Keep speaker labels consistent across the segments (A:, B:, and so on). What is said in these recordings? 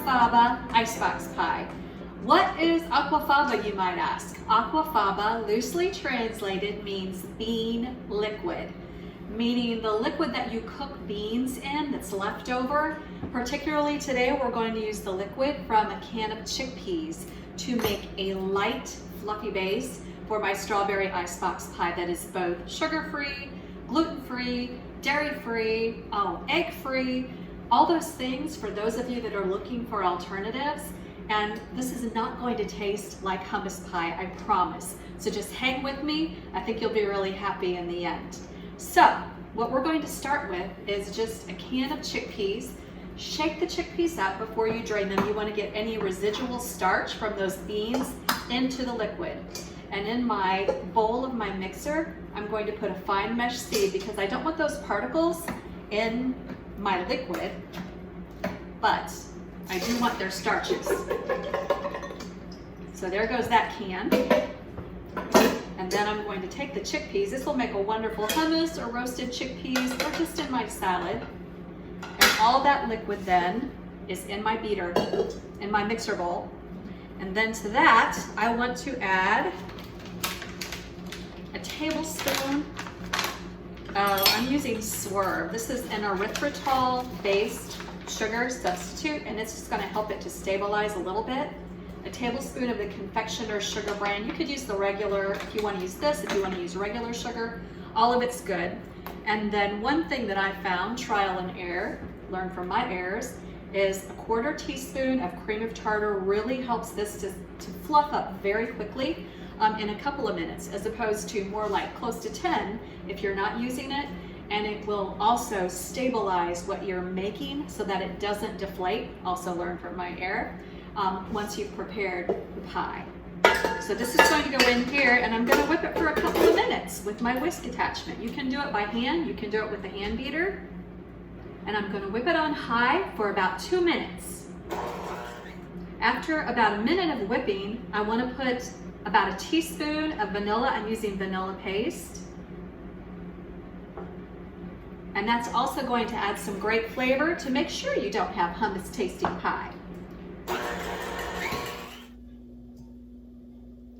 A: Aquafaba Icebox Pie. What is aquafaba, you might ask? Aquafaba, loosely translated, means bean liquid, meaning the liquid that you cook beans in that's left over. Particularly today, we're going to use the liquid from a can of chickpeas to make a light, fluffy base for my strawberry icebox pie that is both sugar-free, gluten-free, dairy-free, egg-free, all those things for those of you that are looking for alternatives. And this is not going to taste like hummus pie, I promise. So just hang with me. I think you'll be really happy in the end. So what we're going to start with is just a can of chickpeas. Shake the chickpeas up before you drain them. You want to get any residual starch from those beans into the liquid. And in my bowl of my mixer, I'm going to put a fine mesh sieve because I don't want those particles in my liquid, but I do want their starches. So there goes that can. And then I'm going to take the chickpeas. This will make a wonderful hummus or roasted chickpeas or just in my salad. And all that liquid then is in my beater, in my mixer bowl. And then to that, I want to add a tablespoon of, I'm using Swerve. This is an erythritol-based sugar substitute, and it's just gonna help it to stabilize a little bit. A tablespoon of the confectioner's sugar brand. You could use the regular, if you wanna use this, if you wanna use regular sugar, all of it's good. And then one thing that I found, trial and error, learn from my errors, is a 1/4 teaspoon of cream of tartar really helps this to fluff up very quickly in a couple of minutes, as opposed to more like close to 10 if you're not using it. And it will also stabilize what you're making so that it doesn't deflate. Also learn from my error once you've prepared the pie. So this is going to go in here, and I'm going to whip it for a couple of minutes with my whisk attachment. You can do it by hand, you can do it with a hand beater. And I'm going to whip it on high for about 2 minutes. After about a minute of whipping, I want to put about a teaspoon of vanilla. I'm using vanilla paste. And that's also going to add some great flavor to make sure you don't have hummus tasting pie.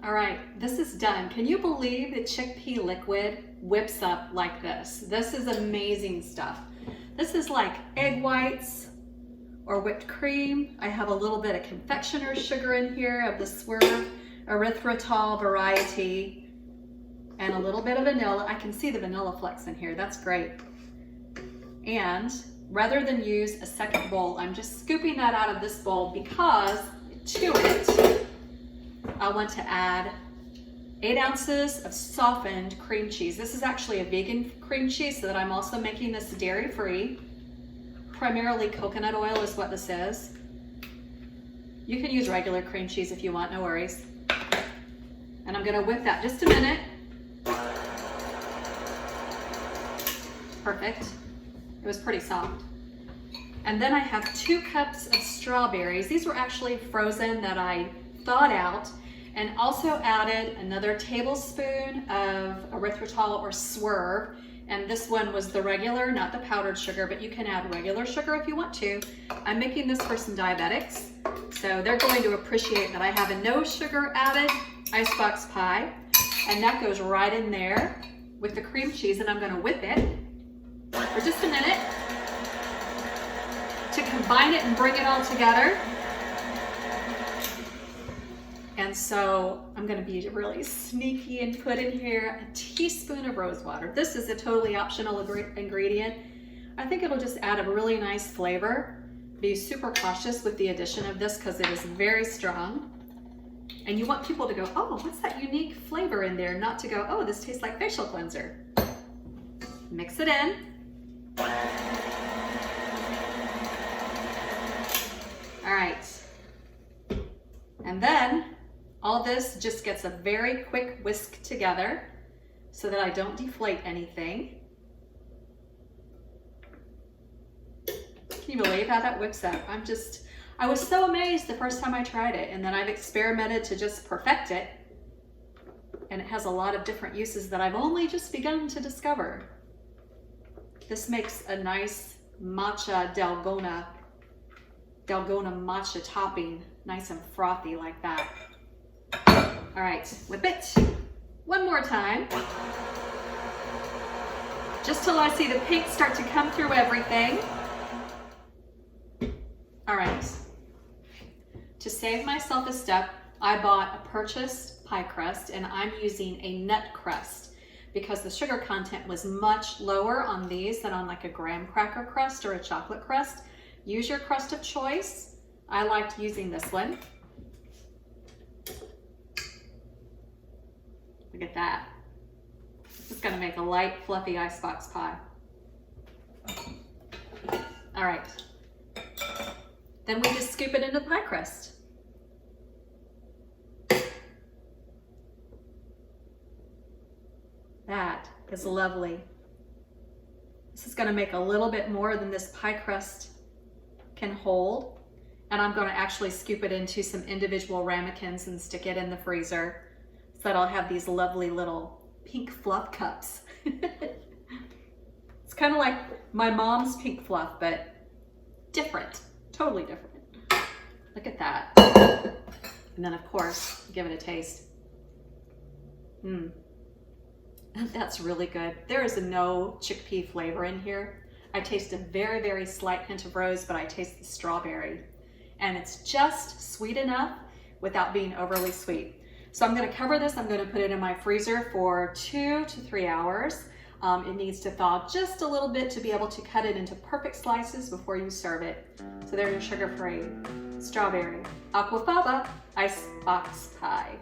A: All right, this is done. Can you believe that chickpea liquid whips up like this? This is amazing stuff. This is like egg whites or whipped cream. I have a little bit of confectioner's sugar in here of the Swerve erythritol variety and a little bit of vanilla. I can see the vanilla flecks in here. That's great. And rather than use a second bowl, I'm just scooping that out of this bowl because to it, I want to add 8 ounces of softened cream cheese. This is actually a vegan cream cheese so that I'm also making this dairy-free. Primarily coconut oil is what this is. You can use regular cream cheese if you want, no worries. And I'm gonna whip that just a minute. Perfect. It was pretty soft. And then I have 2 cups of strawberries. These were actually frozen that I thawed out, and also added another tablespoon of erythritol or Swerve. And this one was the regular, not the powdered sugar, but you can add regular sugar if you want to. I'm making this for some diabetics, so they're going to appreciate that I have a no sugar added icebox pie. And that goes right in there with the cream cheese, and I'm gonna whip it for just a minute to combine it and bring it all together. And so I'm gonna be really sneaky and put in here a teaspoon of rose water. This is a totally optional ingredient. I think it'll just add a really nice flavor. Be super cautious with the addition of this because it is very strong. And you want people to go, oh, what's that unique flavor in there? Not to go, oh, this tastes like facial cleanser. Mix it in. All right. And then all this just gets a very quick whisk together so that I don't deflate anything. Can you believe how that whips up? I was so amazed the first time I tried it, and then I've experimented to just perfect it. And it has a lot of different uses that I've only just begun to discover. This makes a nice matcha dalgona dalgona matcha topping, nice and frothy like that. All right, whip it. One more time. Just till I see the pink start to come through everything. All right. To save myself a step, I bought a purchased pie crust, and I'm using a nut crust because the sugar content was much lower on these than on like a graham cracker crust or a chocolate crust. Use your crust of choice. I liked using this one. Look at that. This is gonna make a light, fluffy icebox pie. All right. Then we just scoop it into the pie crust. That is lovely. This is gonna make a little bit more than this pie crust can hold. And I'm gonna actually scoop it into some individual ramekins and stick it in the freezer so that I'll have these lovely little pink fluff cups. It's kind of like my mom's pink fluff, but different, totally different. Look at that. And then of course, give it a taste. That's really good. There is no chickpea flavor in here. I taste a very, very slight hint of rose, but I taste the strawberry. And it's just sweet enough without being overly sweet. So I'm gonna cover this, I'm gonna put it in my freezer for 2 to 3 hours. It needs to thaw just a little bit to be able to cut it into perfect slices before you serve it. So there's your sugar-free strawberry Aquafaba Icebox pie.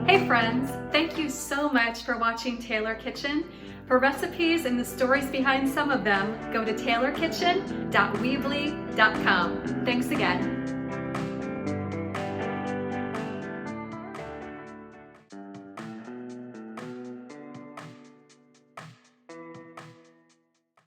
A: Hey friends, thank you so much for watching Taylor Kitchen. For recipes and the stories behind some of them, go to TaylorKitchen.weebly.com. Thanks again.